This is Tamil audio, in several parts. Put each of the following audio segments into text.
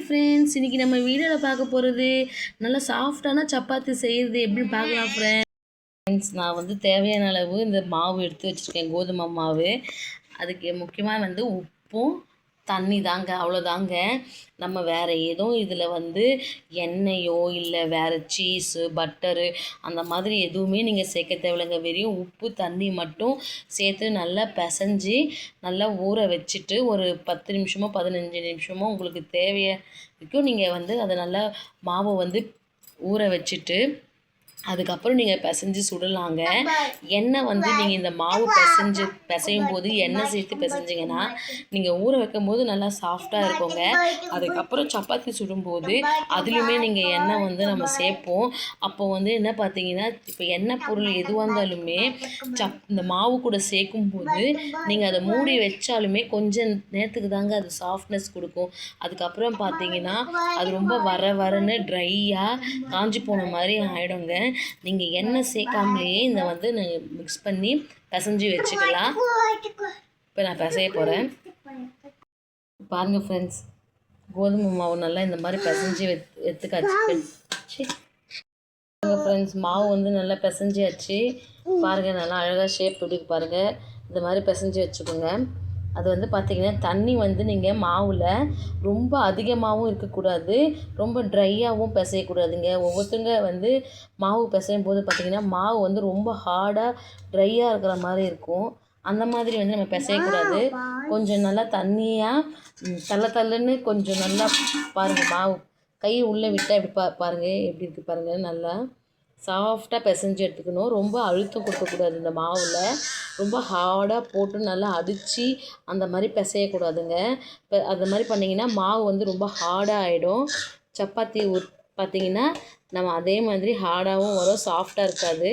ஃப்ரெண்ட்ஸ், இன்றைக்கி நம்ம வீடியோவில் பார்க்க போகிறது நல்லா சாஃப்டான சப்பாத்தி செய்கிறது எப்படின்னு பார்க்கலாம் ஃப்ரெண்ட்ஸ். நான் வந்து தேவையான அளவு இந்த மாவு எடுத்து வச்சுருக்கேன், கோதுமை மாவு. அதுக்கு முக்கியமாக வந்து உப்பும் தண்ணி தாங்க, அவ்வளோதாங்க. நம்ம வேறு எதுவும் இதில் வந்து எண்ணெயோ இல்லை வேறு சீஸு பட்டரு அந்த மாதிரி எதுவுமே நீங்கள் சேர்க்க தேவையில்லைங்க. வெறும் உப்பு தண்ணி மட்டும் சேர்த்து நல்லா பிசைஞ்சு நல்லா ஊற வச்சுட்டு ஒரு 10 நிமிஷமோ 15 நிமிஷமோ உங்களுக்கு தேவைக்கும் நீங்கள் வந்து அதை நல்லா மாவை வந்து ஊற வச்சுட்டு அதுக்கப்புறம் நீங்கள் பிசைஞ்சு சுடலாங்க. எண்ணெய் வந்து நீங்கள் இந்த மாவு பிசையும் போது எண்ணெய் சேர்த்து பிசைஞ்சிங்கன்னா நீங்கள் ஊற வைக்கும் போது நல்லா சாஃப்டாக இருக்குங்க. அதுக்கப்புறம் சப்பாத்தி சுடும்போது அதுலேயுமே நீங்கள் எண்ணெய் வந்து நம்ம சேர்ப்போம். அப்போ வந்து என்ன பார்த்தீங்கன்னா, இப்போ எண்ணெய் பொருள் எதுவாக இருந்தாலுமே இந்த மாவு கூட சேர்க்கும் போது நீங்கள் அதை மூடி வச்சாலுமே கொஞ்சம் நேரத்துக்கு தாங்க அது சாஃப்ட்னஸ் கொடுக்கும். அதுக்கப்புறம் பார்த்தீங்கன்னா அது ரொம்ப வரன்னு ட்ரையாக காஞ்சி போன மாதிரி ஆகிடுங்க. நீங்கள் எண்ணெய் சேர்க்காமலேயே இந்த வந்து மிக்ஸ் பண்ணி பிசைஞ்சு வச்சுக்கலாம். இப்போ நான் பிசைய போகிறேன். பாருங்கள் ஃப்ரெண்ட்ஸ், கோதுமை மாவு நல்லா இந்த மாதிரி பிசைஞ்சு எடுத்துக்காச்சு. ஃப்ரெண்ட்ஸ், மாவு வந்து நல்லா பிசைஞ்சாச்சு. பாருங்கள், நல்லா அழகாக ஷேப் பிடிக்கு பாருங்கள். இந்த மாதிரி பிசைஞ்சு வச்சுக்கோங்க. அது வந்து பார்த்திங்கன்னா தண்ணி வந்து நீங்கள் மாவில் ரொம்ப அதிகமாகவும் இருக்கக்கூடாது, ரொம்ப ட்ரையாகவும் பிசையக்கூடாதுங்க. ஒவ்வொருத்தங்க வந்து மாவு பிசையும் போது பார்த்திங்கன்னா மாவு வந்து ரொம்ப ஹார்டாக ட்ரையாக இருக்கிற மாதிரி இருக்கும். அந்த மாதிரி வந்து நம்ம பிசையக்கூடாது. கொஞ்சம் நல்லா தண்ணியாக தள்ளுன்னு கொஞ்சம் நல்லா பாருங்கள், மாவு கை உள்ளே விட்டால் எப்படி பாருங்கள் எப்படி இருக்குது பாருங்கள். நல்லா சாஃப்டாக பிசைஞ்சு எடுத்துக்கணும். ரொம்ப அழுத்தம் கொடுக்கக்கூடாது. இந்த மாவில் ரொம்ப ஹார்டாக போட்டு நல்லா அடித்து அந்த மாதிரி பிசையக்கூடாதுங்க. இப்போ அந்த மாதிரி பண்ணிங்கன்னா மாவு வந்து ரொம்ப ஹார்டாக ஆகிடும். சப்பாத்தி பார்த்திங்கன்னா நம்ம அதே மாதிரி ஹார்டாகவும் வரும், சாஃப்டாக இருக்காது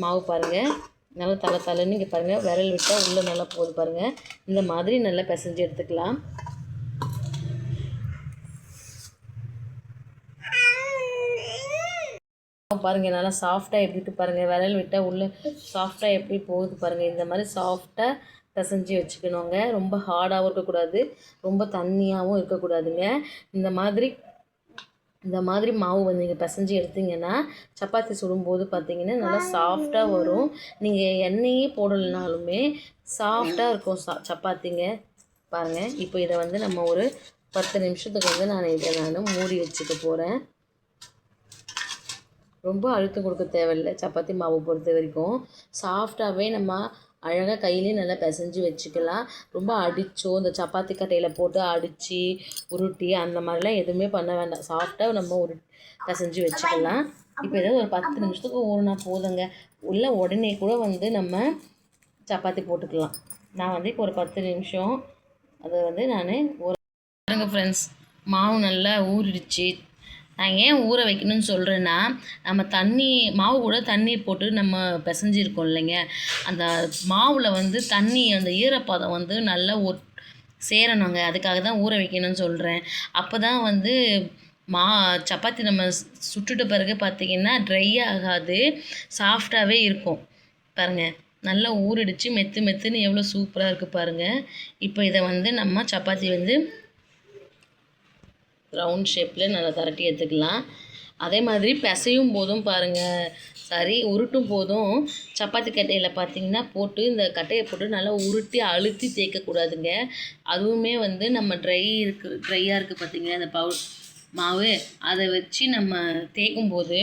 மாவு. பாருங்கள், நல்லா தள்ளுன்னு இங்கே பாருங்கள், விரல் விட்டால் உள்ளே நல்லா போகுது பாருங்கள். இந்த மாதிரி நல்லா பிசைஞ்சு எடுத்துக்கலாம். பாருங்கள், நல்லா சாஃப்டாக எப்படி இருக்குது பாருங்கள். விரல் விட்டால் உள்ளே சாஃப்டாக எப்படி போகுது பாருங்கள். இந்த மாதிரி சாஃப்டாக பிசைஞ்சு வச்சுக்கணுங்க. ரொம்ப ஹார்டாகவும் இருக்கக்கூடாது, ரொம்ப தண்ணியாகவும் இருக்கக்கூடாதுங்க. இந்த மாதிரி மாவு வந்து நீங்கள் பிசைஞ்சு எடுத்திங்கன்னா சப்பாத்தி சுடும்போது பார்த்திங்கன்னா நல்லா சாஃப்டாக வரும். நீங்கள் எண்ணெயே போடலைனாலுமே சாஃப்டாக இருக்கும் சப்பாத்திங்க. பாருங்கள், இப்போ இதை வந்து நம்ம ஒரு 10 நிமிஷத்துக்கு வந்து இதை மூடி வச்சுக்க போகிறேன். ரொம்ப அழுத்தம் கொடுக்க தேவையில்லை. சப்பாத்தி மாவு பொறுத்த வரைக்கும் சாஃப்டாகவே நம்ம அழகாக கையிலே நல்லா பிசைஞ்சு வச்சுக்கலாம். ரொம்ப அடித்தோ இந்த சப்பாத்தி கட்டையில் போட்டு அடித்து உருட்டி அந்த மாதிரிலாம் எதுவுமே பண்ண வேண்டாம். சாஃப்டாக நம்ம பிசைஞ்சு வச்சுக்கலாம். இப்போ ஏதாவது ஒரு 10 நிமிஷத்துக்கு ஊறினா போதுங்க. உள்ள உடனே கூட வந்து நம்ம சப்பாத்தி போட்டுக்கலாம். நான் வந்து இப்போ ஒரு 10 நிமிஷம் அதை வந்து பாருங்க ஃப்ரெண்ட்ஸ், மாவு நல்லா ஊறிடுச்சு. நான் ஏன் ஊற வைக்கணும்னு சொல்கிறேன்னா, நம்ம மாவு கூட தண்ணி போட்டு நம்ம பிசைஞ்சிருக்கோம் இல்லைங்க, அந்த மாவில் வந்து தண்ணி அந்த ஈரப்பதம் வந்து நல்லா சேரணுங்க. அதுக்காக தான் ஊற வைக்கணும்னு சொல்கிறேன். அப்போ தான் வந்து சப்பாத்தி நம்ம சுட்டுட்ட பிறகு பார்த்திங்கன்னா ட்ரை ஆகாது, சாஃப்டாகவே இருக்கும். பாருங்கள், நல்லா ஊறிடுச்சு, மெத்துன்னு எவ்வளோ சூப்பராக இருக்குது பாருங்கள். இப்போ இதை வந்து நம்ம சப்பாத்தி வந்து ரவுண்ட் ஷேப்பில் நல்லா திரட்டி எடுத்துக்கலாம். அதே மாதிரி பிசையும் போதும் பாருங்கள், உருட்டும் போதும் சப்பாத்தி கட்டையில் பார்த்திங்கன்னா போட்டு இந்த கட்டையை போட்டு நல்லா உருட்டி அழுத்தி தேய்க்கக்கூடாதுங்க. அதுவுமே வந்து நம்ம ட்ரையாக இருக்குது பார்த்திங்கன்னா இந்த மாவு, அதை வச்சு நம்ம தேய்க்கும் போது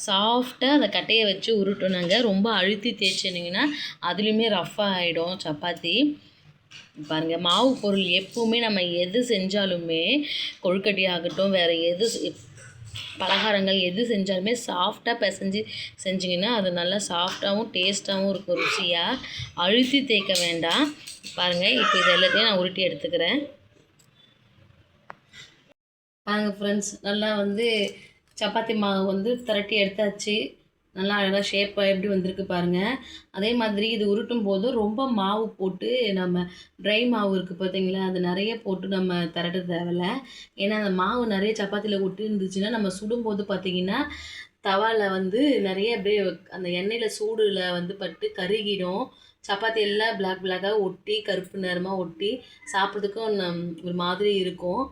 சாஃப்டாக அந்த கட்டையை வச்சு உருட்டணுங்க. ரொம்ப அழுத்தி தேய்ச்சினிங்கன்னா அதுலேயுமே ரஃப்பாக ஆகிடும் சப்பாத்தி. பாருங்கள், மாவு பொருள் எப்போவுமே நம்ம எது செஞ்சாலுமே கொழுக்கட்டை ஆகட்டும் வேறு எது பலகாரங்கள் எது செஞ்சாலுமே சாஃப்டாக பிசைஞ்சு செஞ்சிங்கன்னா அது நல்லா சாஃப்டாகவும் டேஸ்ட்டாகவும் இருக்கும், ருசியாக. அழுத்தி தேய்க்க வேண்டாம். பாருங்கள், இப்போ இது எல்லாத்தையும் நான் உருட்டி எடுத்துக்கிறேன். பாருங்கள் ஃப்ரெண்ட்ஸ், நல்லா வந்து சப்பாத்தி மாவு வந்து திரட்டி எடுத்தாச்சு. நல்லா அழகாக ஷேப்பாக எப்படி வந்திருக்கு பாருங்கள். அதே மாதிரி இது உருட்டும் போது ரொம்ப மாவு போட்டு நம்ம ட்ரை மாவு இருக்குது பார்த்தீங்களா, அது நிறைய போட்டு நம்ம திரட்ட தேவையில்ல. ஏன்னா அந்த மாவு நிறைய சப்பாத்தியில் ஒட்டி இருந்துச்சுன்னா நம்ம சுடும்போது பார்த்திங்கன்னா தவாவில் வந்து நிறைய அப்படியே அந்த எண்ணெயில் சூடில் வந்து பட்டு கருகிடும். சப்பாத்தி எல்லாம் பிளாக்காக ஒட்டி கருப்பு நிறமாக ஒட்டி சாப்பிட்றதுக்கும் ஒரு மாதிரி இருக்கும்.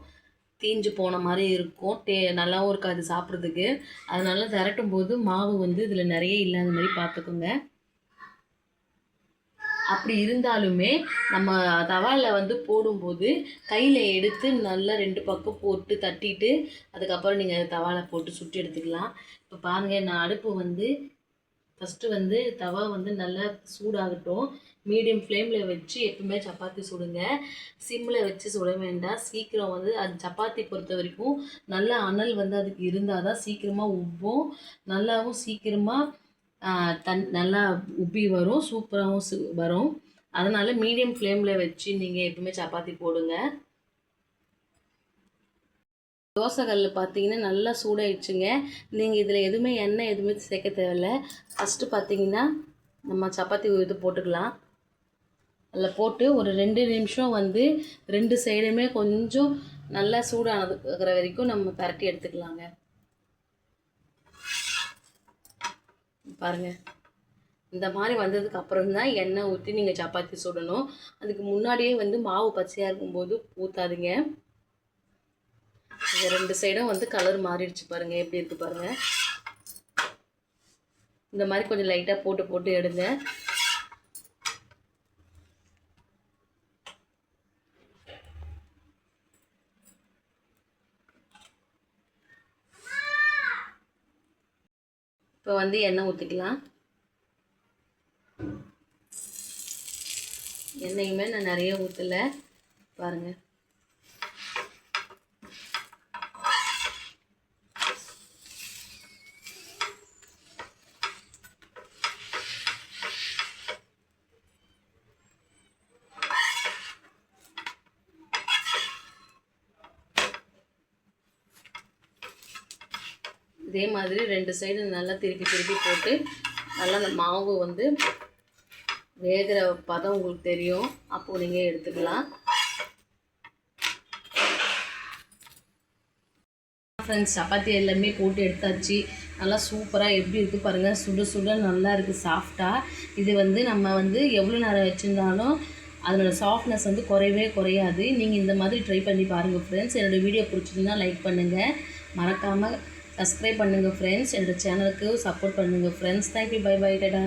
தீஞ்சு போன மாதிரி இருக்கும். நல்லாவும் இருக்காது சாப்பிட்றதுக்கு. அதனால திரட்டும் போது மாவு வந்து இதில் நிறைய இல்லாத மாதிரி பார்த்துக்கோங்க. அப்படி இருந்தாலுமே நம்ம தவாவில் வந்து போடும்போது கையில் எடுத்து நல்லா 2 பக்கம் போட்டு தட்டிட்டு அதுக்கப்புறம் நீங்கள் தவாவில் போட்டு சுட்டு எடுத்துக்கலாம். இப்போ பாருங்கள், நான் அடுப்பு வந்து ஃபஸ்ட்டு வந்து தவா வந்து நல்லா சூடாகட்டும். மீடியம் ஃப்ளேமில் வச்சு எப்பவுமே சப்பாத்தி சுடுங்க. சிம்மில் வச்சு சுட வேண்டாம். சீக்கிரம் வந்து அது சப்பாத்தி பொறுத்த வரைக்கும் நல்லா அனல் வந்து அதுக்கு இருந்தால் தான் சீக்கிரமாக உப்பும், நல்லாவும் சீக்கிரமாக நல்லா உப்பி வரும், சூப்பராகவும் வரும். அதனால் மீடியம் ஃப்ளேமில் வச்சு நீங்கள் எப்பவுமே சப்பாத்தி போடுங்க. தோசைக்கல் பார்த்தீங்கன்னா நல்லா சூடாயிடுச்சுங்க. நீங்கள் இதில் எதுவுமே எண்ணெய் எதுவுமே சேர்க்க தேவையில்ல. ஃபஸ்ட்டு பார்த்தீங்கன்னா நம்ம சப்பாத்தி இது போட்டுக்கலாம். அதில் போட்டு ஒரு 2 நிமிஷம் வந்து 2 சைடுமே கொஞ்சம் நல்லா சூடானதுக்கிற வரைக்கும் நம்ம பரட்டி எடுத்துக்கலாங்க. பாருங்கள், இந்த மாதிரி வந்ததுக்கு அப்புறம் தான் எண்ணெய் ஊற்றி நீங்கள் சப்பாத்தி சுடணும். அதுக்கு முன்னாடியே வந்து மாவு பச்சையாக இருக்கும்போது ஊற்றாதீங்க. இந்த 2 சைடும் வந்து கலர் மாறிடுச்சு பாருங்கள், எப்படி இருக்குது பாருங்கள். இந்த மாதிரி கொஞ்சம் லைட்டாக போட்டு போட்டு எடுங்க. இப்போ வந்து எண்ணெய் ஊற்றிக்கலாம். எண்ணெயுமே நான் நிறைய ஊற்றலை பாருங்கள். இதே மாதிரி 2 சைடு நல்லா திருப்பி திருப்பி போட்டு நல்லா அந்த மாவு வந்து வேகிற பதம் உங்களுக்கு தெரியும். அப்போது நீங்கள் எடுத்துக்கலாம். ஃப்ரெண்ட்ஸ், சப்பாத்தி எல்லாமே போட்டு எடுத்தாச்சு. நல்லா சூப்பராக எப்படி இருக்குது பாருங்கள். சுட சுட நல்லா இருக்குது, சாஃப்டாக. இது வந்து நம்ம வந்து எவ்வளோ நேரம் வச்சுருந்தாலும் அதனோட சாஃப்ட்னஸ் வந்து குறையவே குறையாது. நீங்கள் இந்த மாதிரி ட்ரை பண்ணி பாருங்கள் ஃப்ரெண்ட்ஸ். என்னோடய வீடியோ பிடிச்சிருந்தா லைக் பண்ணுங்கள், மறக்காமல் சப்ஸ்கிரைப் பண்ணுங்கள் ஃப்ரெண்ட்ஸ். என்னோடய சேனலுக்கு சப்போர்ட் பண்ணுங்கள் friends. Thank you, bye bye, Tata.